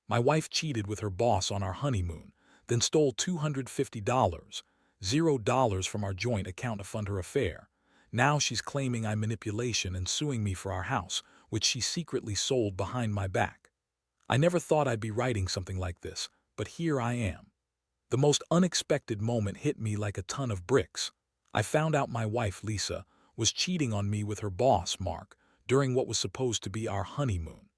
My wife cheated with her boss on our honeymoon, then stole $250, $0 from our joint account to fund her affair. Now she's claiming I manipulation and suing me for our house, which she secretly sold behind my back. I never thought I'd be writing something like this, but here I am. The most unexpected moment hit me like a ton of bricks. I found out my wife, Lisa, was cheating on me with her boss, Mark, during what was supposed to be our honeymoon.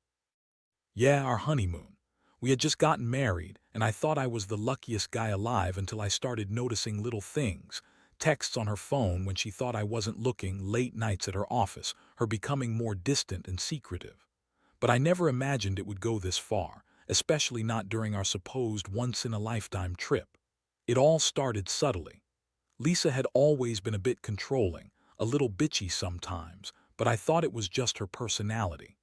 Yeah, our honeymoon. We had just gotten married, and I thought I was the luckiest guy alive until I started noticing little things. Texts on her phone when she thought I wasn't looking, late nights at her office, her becoming more distant and secretive. But I never imagined it would go this far, especially not during our supposed once-in-a-lifetime trip. It all started subtly. Lisa had always been a bit controlling, a little bitchy sometimes, but I thought it was just her personality.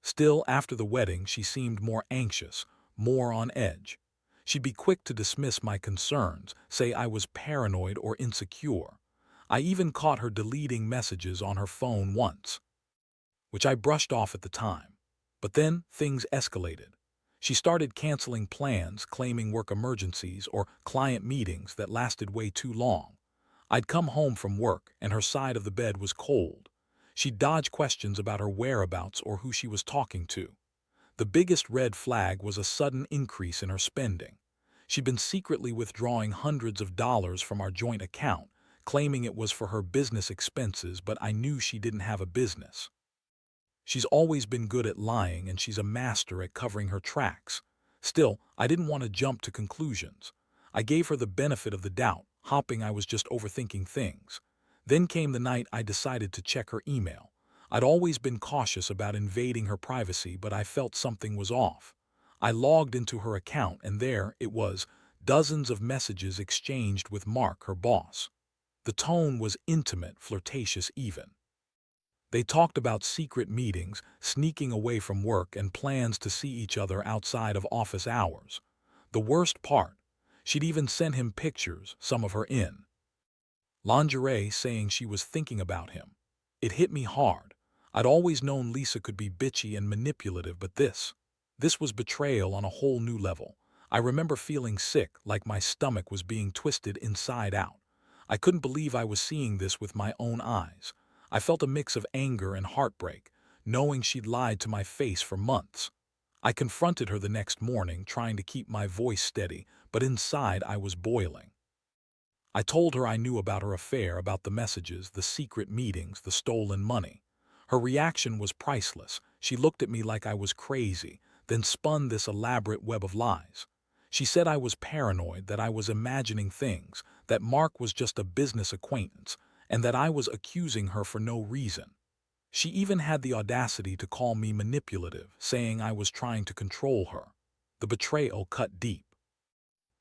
Still, after the wedding, she seemed more anxious, more on edge. She'd be quick to dismiss my concerns, say I was paranoid or insecure. I even caught her deleting messages on her phone once, which I brushed off at the time. But then things escalated. She started canceling plans, claiming work emergencies or client meetings that lasted way too long. I'd come home from work, and her side of the bed was cold. She'd dodge questions about her whereabouts or who she was talking to. The biggest red flag was a sudden increase in her spending. She'd been secretly withdrawing hundreds of dollars from our joint account, claiming it was for her business expenses, but I knew she didn't have a business. She's always been good at lying, and she's a master at covering her tracks. Still, I didn't want to jump to conclusions. I gave her the benefit of the doubt, hoping I was just overthinking things. Then came the night I decided to check her email. I'd always been cautious about invading her privacy, but I felt something was off. I logged into her account, and there it was, dozens of messages exchanged with Mark, her boss. The tone was intimate, flirtatious even. They talked about secret meetings, sneaking away from work, and plans to see each other outside of office hours. The worst part, she'd even sent him pictures, some of her in lingerie, saying she was thinking about him. It hit me hard. I'd always known Lisa could be bitchy and manipulative, but this was betrayal on a whole new level. I remember feeling sick, like my stomach was being twisted inside out. I couldn't believe I was seeing this with my own eyes. I felt a mix of anger and heartbreak, knowing she'd lied to my face for months. I confronted her the next morning, trying to keep my voice steady, but inside I was boiling. I told her I knew about her affair, about the messages, the secret meetings, the stolen money. Her reaction was priceless. She looked at me like I was crazy, then spun this elaborate web of lies. She said I was paranoid, that I was imagining things, that Mark was just a business acquaintance, and that I was accusing her for no reason. She even had the audacity to call me manipulative, saying I was trying to control her. The betrayal cut deep.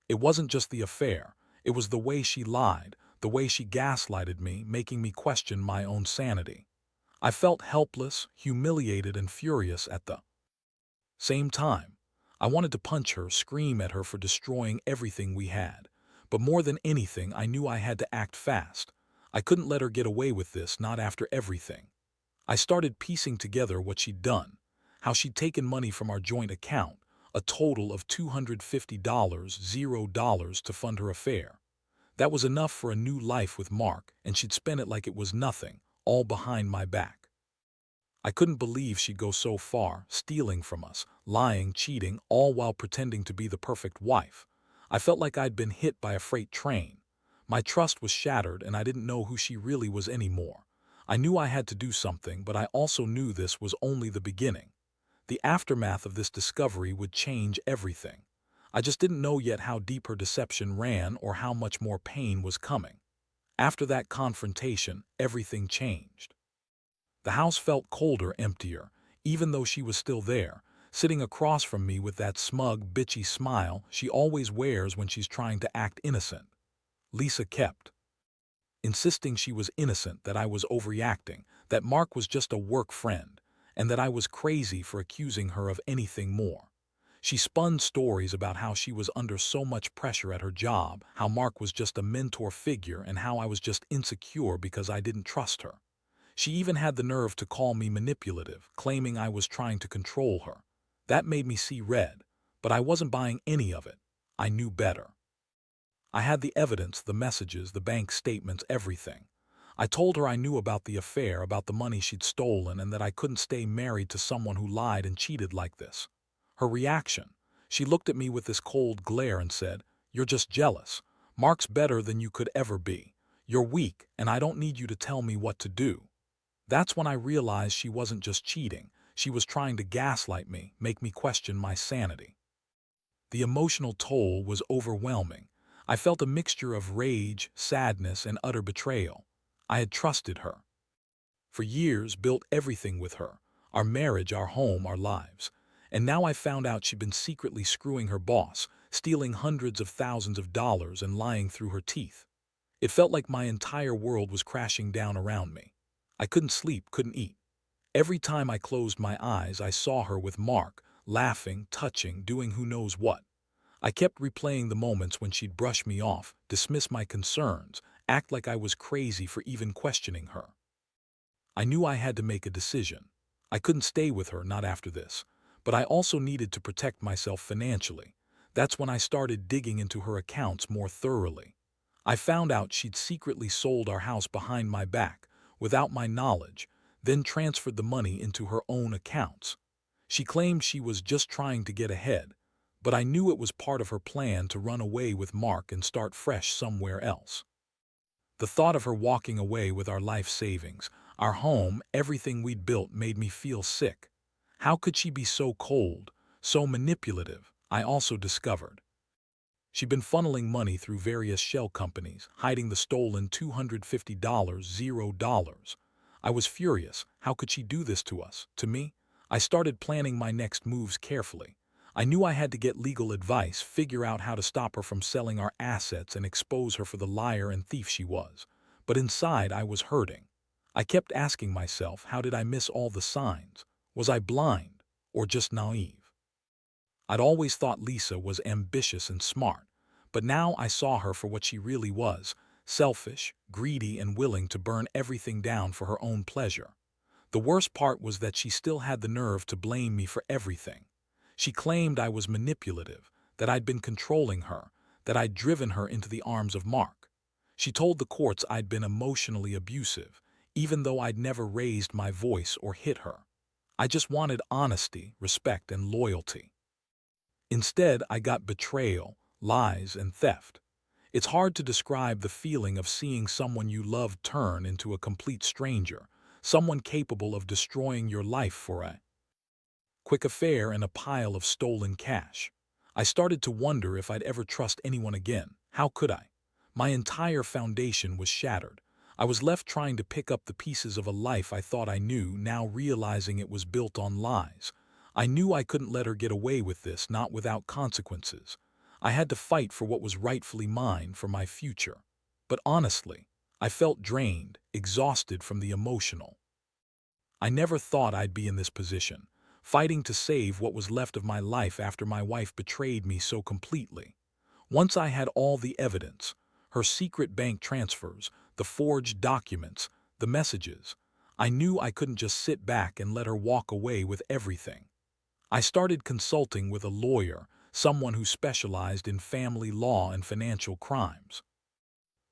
It wasn't just the affair, it was the way she lied, the way she gaslighted me, making me question my own sanity. I felt helpless, humiliated, and furious at the same time. I wanted to punch her, scream at her for destroying everything we had. But more than anything, I knew I had to act fast. I couldn't let her get away with this, not after everything. I started piecing together what she'd done, how she'd taken money from our joint account, a total of $250, $0 to fund her affair. That was enough for a new life with Mark, and she'd spent it like it was nothing, all behind my back. I couldn't believe she'd go so far, stealing from us, lying, cheating, all while pretending to be the perfect wife. I felt like I'd been hit by a freight train. My trust was shattered, and I didn't know who she really was anymore. I knew I had to do something, but I also knew this was only the beginning. The aftermath of this discovery would change everything. I just didn't know yet how deep her deception ran or how much more pain was coming. After that confrontation, everything changed. The house felt colder, emptier, even though she was still there, sitting across from me with that smug, bitchy smile she always wears when she's trying to act innocent. Lisa kept insisting she was innocent, that I was overreacting, that Mark was just a work friend, and that I was crazy for accusing her of anything more. She spun stories about how she was under so much pressure at her job, how Mark was just a mentor figure, and how I was just insecure because I didn't trust her. She even had the nerve to call me manipulative, claiming I was trying to control her. That made me see red. But I wasn't buying any of it. I knew better. I had the evidence, the messages, the bank statements, everything. I told her I knew about the affair, about the money she'd stolen, and that I couldn't stay married to someone who lied and cheated like this. Her reaction: she looked at me with this cold glare and said, "You're just jealous. Mark's better than you could ever be. You're weak, and I don't need you to tell me what to do." That's when I realized she wasn't just cheating. She was trying to gaslight me, make me question my sanity. The emotional toll was overwhelming. I felt a mixture of rage, sadness, and utter betrayal. I had trusted her. For years, built everything with her: our marriage, our home, our lives. And now I found out she'd been secretly screwing her boss, stealing hundreds of thousands of dollars and lying through her teeth. It felt like my entire world was crashing down around me. I couldn't sleep, couldn't eat. Every time I closed my eyes, I saw her with Mark, laughing, touching, doing who knows what. I kept replaying the moments when she'd brush me off, dismiss my concerns, act like I was crazy for even questioning her. I knew I had to make a decision. I couldn't stay with her, not after this. But I also needed to protect myself financially. That's when I started digging into her accounts more thoroughly. I found out she'd secretly sold our house behind my back, without my knowledge, then transferred the money into her own accounts. She claimed she was just trying to get ahead, but I knew it was part of her plan to run away with Mark and start fresh somewhere else. The thought of her walking away with our life savings, our home, everything we'd built, made me feel sick. How could she be so cold, so manipulative? I also discovered she'd been funneling money through various shell companies, hiding the stolen $250, $0. I was furious. How could she do this to us, to me? I started planning my next moves carefully. I knew I had to get legal advice, figure out how to stop her from selling our assets, and expose her for the liar and thief she was. But inside, I was hurting. I kept asking myself, how did I miss all the signs? Was I blind, or just naive? I'd always thought Lisa was ambitious and smart, but now I saw her for what she really was: selfish, greedy, and willing to burn everything down for her own pleasure. The worst part was that she still had the nerve to blame me for everything. She claimed I was manipulative, that I'd been controlling her, that I'd driven her into the arms of Mark. She told the courts I'd been emotionally abusive, even though I'd never raised my voice or hit her. I just wanted honesty, respect, and loyalty. Instead, I got betrayal, lies, and theft. It's hard to describe the feeling of seeing someone you loved turn into a complete stranger, someone capable of destroying your life for a quick affair and a pile of stolen cash. I started to wonder if I'd ever trust anyone again. How could I? My entire foundation was shattered. I was left trying to pick up the pieces of a life I thought I knew, now realizing it was built on lies. I knew I couldn't let her get away with this, not without consequences. I had to fight for what was rightfully mine, for my future. But honestly, I felt drained, exhausted from the emotional. I never thought I'd be in this position, fighting to save what was left of my life after my wife betrayed me so completely. Once I had all the evidence, her secret bank transfers, the forged documents, the messages, I knew I couldn't just sit back and let her walk away with everything. I started consulting with a lawyer, someone who specialized in family law and financial crimes.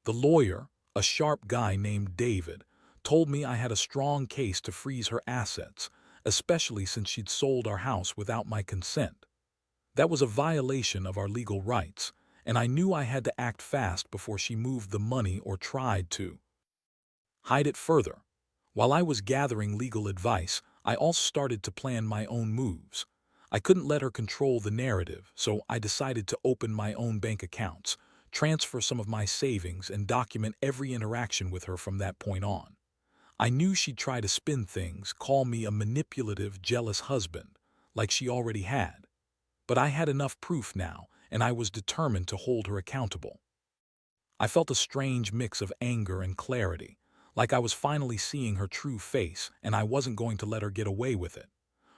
The lawyer, a sharp guy named David, told me I had a strong case to freeze her assets, especially since she'd sold our house without my consent. That was a violation of our legal rights, and I knew I had to act fast before she moved the money or tried to hide it further. While I was gathering legal advice, I also started to plan my own moves. I couldn't let her control the narrative, so I decided to open my own bank accounts, transfer some of my savings, and document every interaction with her from that point on. I knew she'd try to spin things, call me a manipulative, jealous husband, like she already had. But I had enough proof now, and I was determined to hold her accountable. I felt a strange mix of anger and clarity, like I was finally seeing her true face, and I wasn't going to let her get away with it.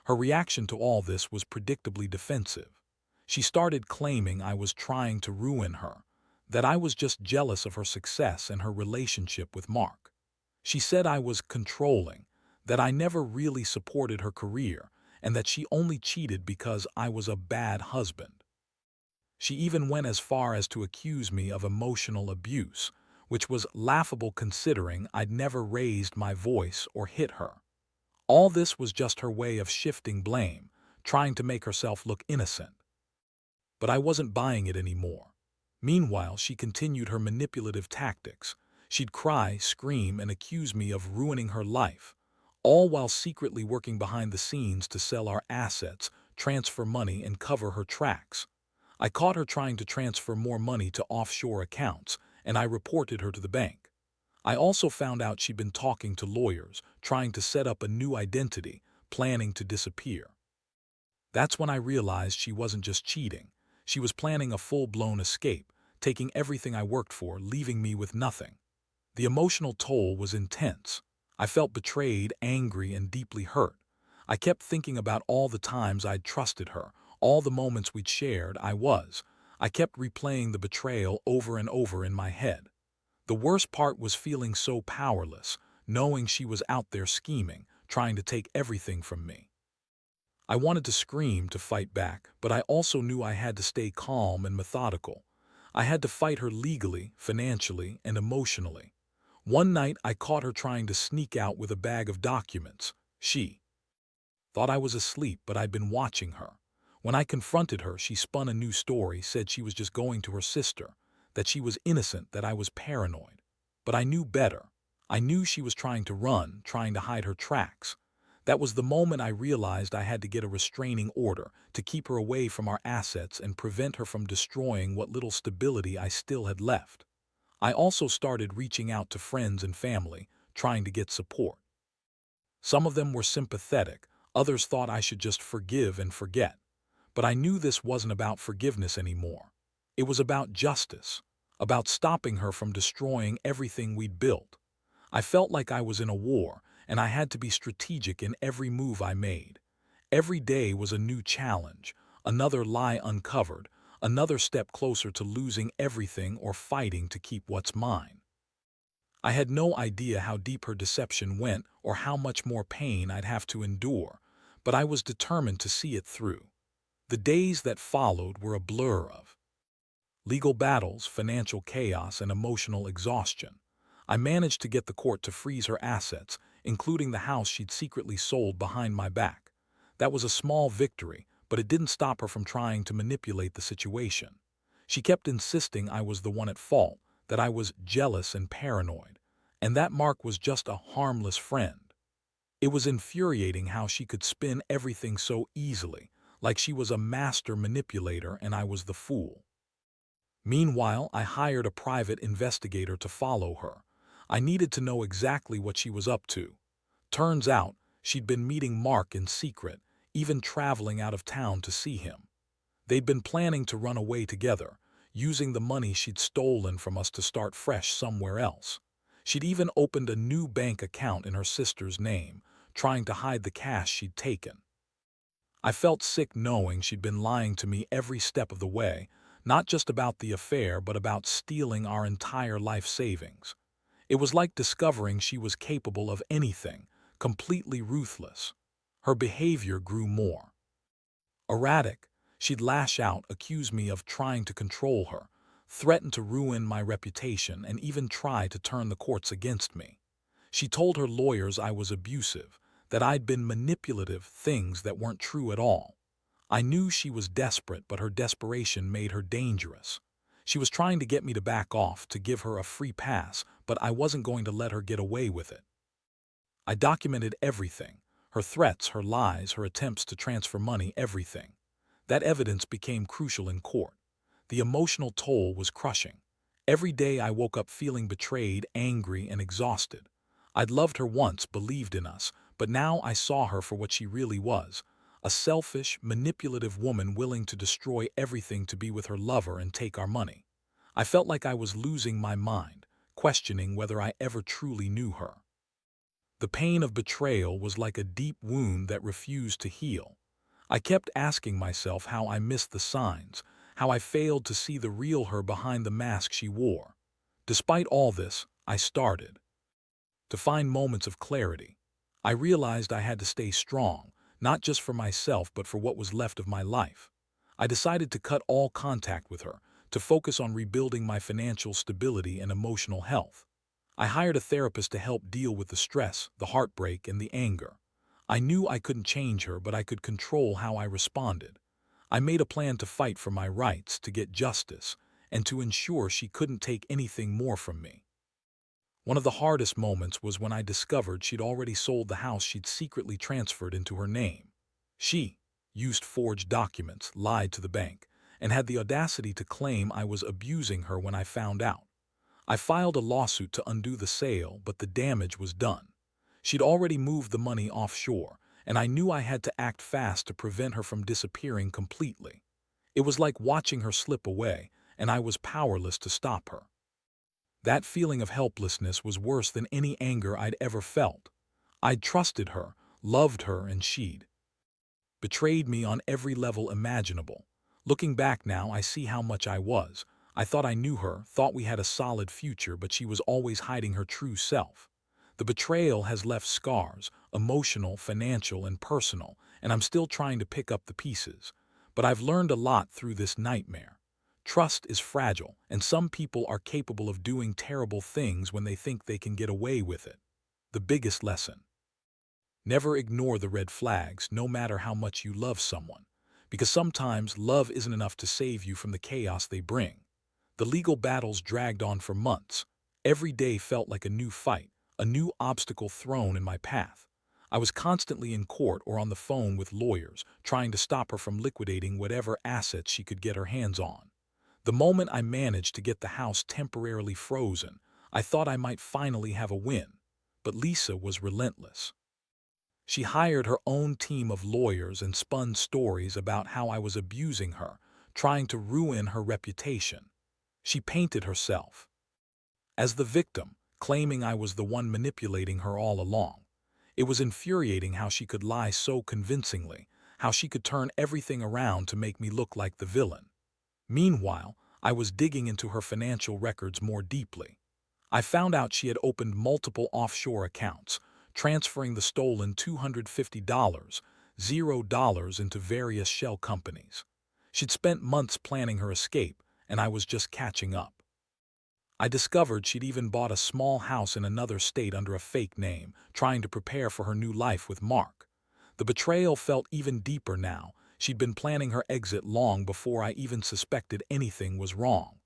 Her reaction to all this was predictably defensive. She started claiming I was trying to ruin her, that I was just jealous of her success and her relationship with Mark. She said I was controlling, that I never really supported her career, and that she only cheated because I was a bad husband. She even went as far as to accuse me of emotional abuse, which was laughable considering I'd never raised my voice or hit her. All this was just her way of shifting blame, trying to make herself look innocent. But I wasn't buying it anymore. Meanwhile, she continued her manipulative tactics. She'd cry, scream, and accuse me of ruining her life, all while secretly working behind the scenes to sell our assets, transfer money, and cover her tracks. I caught her trying to transfer more money to offshore accounts, and I reported her to the bank. I also found out she'd been talking to lawyers, trying to set up a new identity, planning to disappear. That's when I realized she wasn't just cheating. She was planning a full-blown escape, taking everything I worked for, leaving me with nothing. The emotional toll was intense. I felt betrayed, angry, and deeply hurt. I kept thinking about all the times I'd trusted her, all the moments we'd shared. I kept replaying the betrayal over and over in my head. The worst part was feeling so powerless, knowing she was out there scheming, trying to take everything from me. I wanted to scream to fight back, but I also knew I had to stay calm and methodical. I had to fight her legally, financially, and emotionally. One night, I caught her trying to sneak out with a bag of documents. She thought I was asleep, but I'd been watching her. When I confronted her, she spun a new story, said she was just going to her sister, that she was innocent, that I was paranoid. But I knew better. I knew she was trying to run, trying to hide her tracks. That was the moment I realized I had to get a restraining order to keep her away from our assets and prevent her from destroying what little stability I still had left. I also started reaching out to friends and family, trying to get support. Some of them were sympathetic, others thought I should just forgive and forget. But I knew this wasn't about forgiveness anymore. It was about justice, about stopping her from destroying everything we'd built. I felt like I was in a war, and I had to be strategic in every move I made. Every day was a new challenge, another lie uncovered, another step closer to losing everything or fighting to keep what's mine. I had no idea how deep her deception went or how much more pain I'd have to endure, but I was determined to see it through. The days that followed were a blur of legal battles, financial chaos, and emotional exhaustion. I managed to get the court to freeze her assets, including the house she'd secretly sold behind my back. That was a small victory, but it didn't stop her from trying to manipulate the situation. She kept insisting I was the one at fault, that I was jealous and paranoid, and that Mark was just a harmless friend. It was infuriating how she could spin everything so easily, like she was a master manipulator and I was the fool. Meanwhile, I hired a private investigator to follow her. I needed to know exactly what she was up to. Turns out, she'd been meeting Mark in secret, even traveling out of town to see him. They'd been planning to run away together, using the money she'd stolen from us to start fresh somewhere else. She'd even opened a new bank account in her sister's name, trying to hide the cash she'd taken. I felt sick knowing she'd been lying to me every step of the way, not just about the affair but about stealing our entire life savings. It was like discovering she was capable of anything, completely ruthless. Her behavior grew more erratic. She'd lash out, accuse me of trying to control her, threaten to ruin my reputation, and even try to turn the courts against me. She told her lawyers I was abusive, that I'd been manipulative, things that weren't true at all. I knew she was desperate, but her desperation made her dangerous. She was trying to get me to back off, to give her a free pass, but I wasn't going to let her get away with it. I documented everything, her threats, her lies, her attempts to transfer money, everything. That evidence became crucial in court. The emotional toll was crushing. Every day I woke up feeling betrayed, angry, and exhausted. I'd loved her once, believed in us, but now I saw her for what she really was, a selfish, manipulative woman willing to destroy everything to be with her lover and take our money. I felt like I was losing my mind, questioning whether I ever truly knew her. The pain of betrayal was like a deep wound that refused to heal. I kept asking myself how I missed the signs, how I failed to see the real her behind the mask she wore. Despite all this, I started to find moments of clarity. I realized I had to stay strong, not just for myself but for what was left of my life. I decided to cut all contact with her, to focus on rebuilding my financial stability and emotional health. I hired a therapist to help deal with the stress, the heartbreak, and the anger. I knew I couldn't change her, but I could control how I responded. I made a plan to fight for my rights, to get justice, and to ensure she couldn't take anything more from me. One of the hardest moments was when I discovered she'd already sold the house she'd secretly transferred into her name. She used forged documents, lied to the bank, and had the audacity to claim I was abusing her when I found out. I filed a lawsuit to undo the sale, but the damage was done. She'd already moved the money offshore, and I knew I had to act fast to prevent her from disappearing completely. It was like watching her slip away, and I was powerless to stop her. That feeling of helplessness was worse than any anger I'd ever felt. I'd trusted her, loved her, and she'd betrayed me on every level imaginable. Looking back now, I see how much I was. I thought I knew her, thought we had a solid future, but she was always hiding her true self. The betrayal has left scars, emotional, financial, and personal, and I'm still trying to pick up the pieces. But I've learned a lot through this nightmare. Trust is fragile, and some people are capable of doing terrible things when they think they can get away with it. The biggest lesson: never ignore the red flags, no matter how much you love someone, because sometimes love isn't enough to save you from the chaos they bring. The legal battles dragged on for months. Every day felt like a new fight, a new obstacle thrown in my path. I was constantly in court or on the phone with lawyers, trying to stop her from liquidating whatever assets she could get her hands on. The moment I managed to get the house temporarily frozen, I thought I might finally have a win. But Lisa was relentless. She hired her own team of lawyers and spun stories about how I was abusing her, trying to ruin her reputation. She painted herself as the victim, claiming I was the one manipulating her all along. It was infuriating how she could lie so convincingly, how she could turn everything around to make me look like the villain. Meanwhile, I was digging into her financial records more deeply. I found out she had opened multiple offshore accounts, transferring the stolen $250, $0 into various shell companies. She'd spent months planning her escape, and I was just catching up. I discovered she'd even bought a small house in another state under a fake name, trying to prepare for her new life with Mark. The betrayal felt even deeper now. She'd been planning her exit long before I even suspected anything was wrong.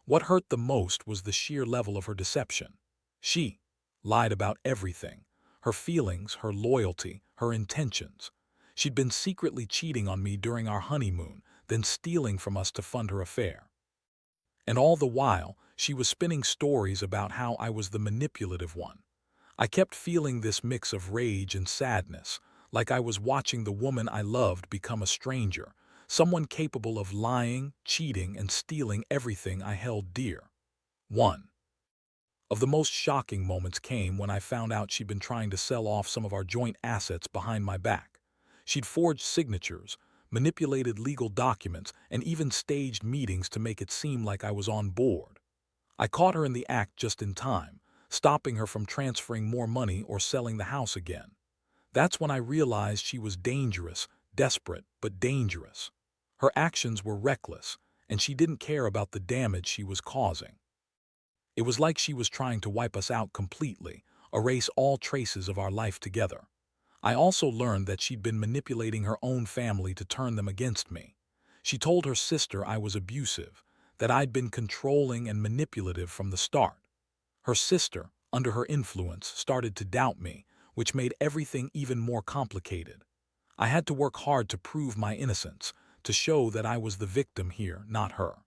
What hurt the most was the sheer level of her deception. She lied about everything: her feelings, her loyalty, her intentions. She'd been secretly cheating on me during our honeymoon, then stealing from us to fund her affair. And all the while, she was spinning stories about how I was the manipulative one. I kept feeling this mix of rage and sadness, like I was watching the woman I loved become a stranger, someone capable of lying, cheating, and stealing everything I held dear. One of the most shocking moments came when I found out she'd been trying to sell off some of our joint assets behind my back. She'd forged signatures, manipulated legal documents, and even staged meetings to make it seem like I was on board. I caught her in the act just in time, stopping her from transferring more money or selling the house again. That's when I realized she was dangerous, desperate, but dangerous. Her actions were reckless, and she didn't care about the damage she was causing. It was like she was trying to wipe us out completely, erase all traces of our life together. I also learned that she'd been manipulating her own family to turn them against me. She told her sister I was abusive, that I'd been controlling and manipulative from the start. Her sister, under her influence, started to doubt me, which made everything even more complicated. I had to work hard to prove my innocence, to show that I was the victim here, not her.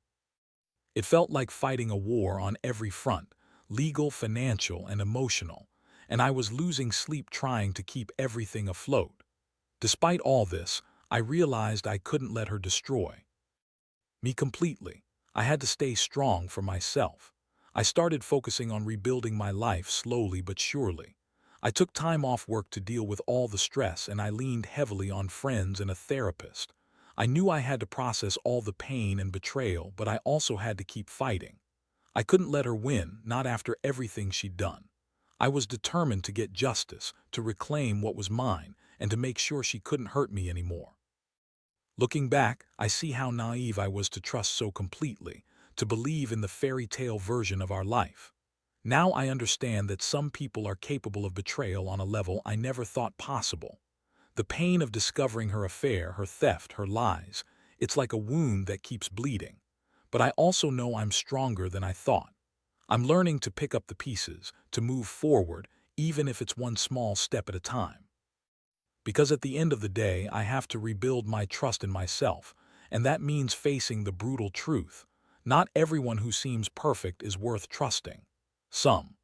It felt like fighting a war on every front: legal, financial, and emotional, and I was losing sleep trying to keep everything afloat. Despite all this, I realized I couldn't let her destroy me completely. I had to stay strong for myself. I started focusing on rebuilding my life slowly but surely. I took time off work to deal with all the stress, and I leaned heavily on friends and a therapist. I knew I had to process all the pain and betrayal, but I also had to keep fighting. I couldn't let her win, not after everything she'd done. I was determined to get justice, to reclaim what was mine, and to make sure she couldn't hurt me anymore. Looking back, I see how naive I was to trust so completely, to believe in the fairy tale version of our life. Now I understand that some people are capable of betrayal on a level I never thought possible. The pain of discovering her affair, her theft, her lies, it's like a wound that keeps bleeding. But I also know I'm stronger than I thought. I'm learning to pick up the pieces, to move forward, even if it's one small step at a time. Because at the end of the day, I have to rebuild my trust in myself, and that means facing the brutal truth. Not everyone who seems perfect is worth trusting. Some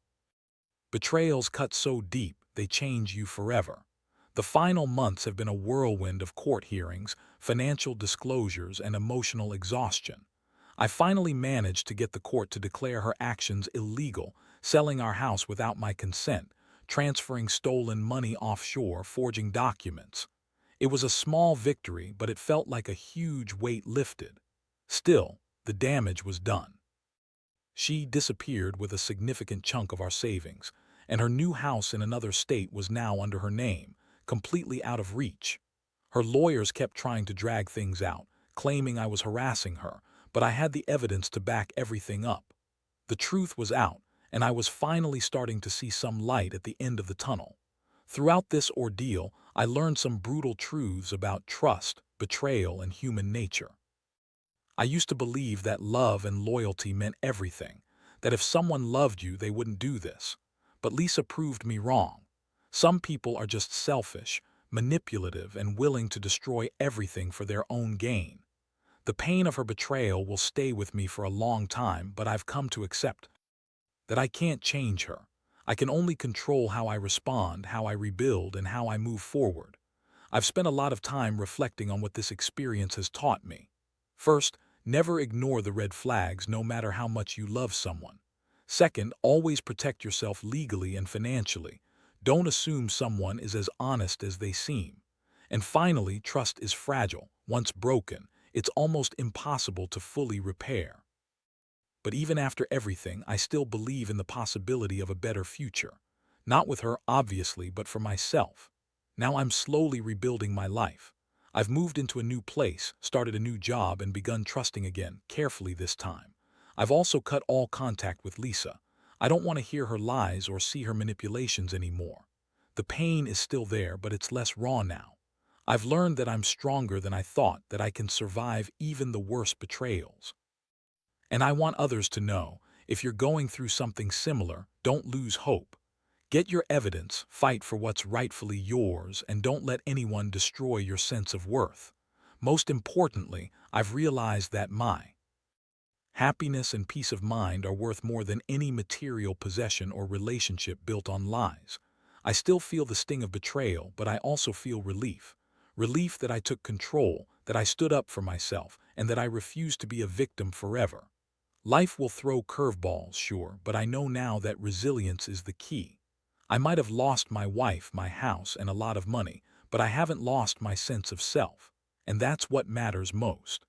betrayals cut so deep, they change you forever. The final months have been a whirlwind of court hearings, financial disclosures, and emotional exhaustion. I finally managed to get the court to declare her actions illegal, selling our house without my consent, transferring stolen money offshore, forging documents. It was a small victory, but it felt like a huge weight lifted. Still, the damage was done. She disappeared with a significant chunk of our savings, and her new house in another state was now under her name, completely out of reach. Her lawyers kept trying to drag things out, claiming I was harassing her, but I had the evidence to back everything up. The truth was out, and I was finally starting to see some light at the end of the tunnel. Throughout this ordeal, I learned some brutal truths about trust, betrayal, and human nature. I used to believe that love and loyalty meant everything, that if someone loved you, they wouldn't do this. But Lisa proved me wrong. Some people are just selfish, manipulative, and willing to destroy everything for their own gain. The pain of her betrayal will stay with me for a long time, but I've come to accept that I can't change her. I can only control how I respond, how I rebuild, and how I move forward. I've spent a lot of time reflecting on what this experience has taught me. First, never ignore the red flags no matter how much you love someone. Second, always protect yourself legally and financially. Don't assume someone is as honest as they seem. And finally, trust is fragile. Once broken, it's almost impossible to fully repair. But even after everything, I still believe in the possibility of a better future. Not with her, obviously, but for myself. Now I'm slowly rebuilding my life. I've moved into a new place, started a new job, and begun trusting again, carefully this time. I've also cut all contact with Lisa. I don't want to hear her lies or see her manipulations anymore. The pain is still there, but it's less raw now. I've learned that I'm stronger than I thought, that I can survive even the worst betrayals. And I want others to know, if you're going through something similar, don't lose hope. Get your evidence, fight for what's rightfully yours, and don't let anyone destroy your sense of worth. Most importantly, I've realized that my happiness and peace of mind are worth more than any material possession or relationship built on lies. I still feel the sting of betrayal, but I also feel relief. Relief that I took control, that I stood up for myself, and that I refused to be a victim forever. Life will throw curveballs, sure, but I know now that resilience is the key. I might have lost my wife, my house, and a lot of money, but I haven't lost my sense of self. And that's what matters most.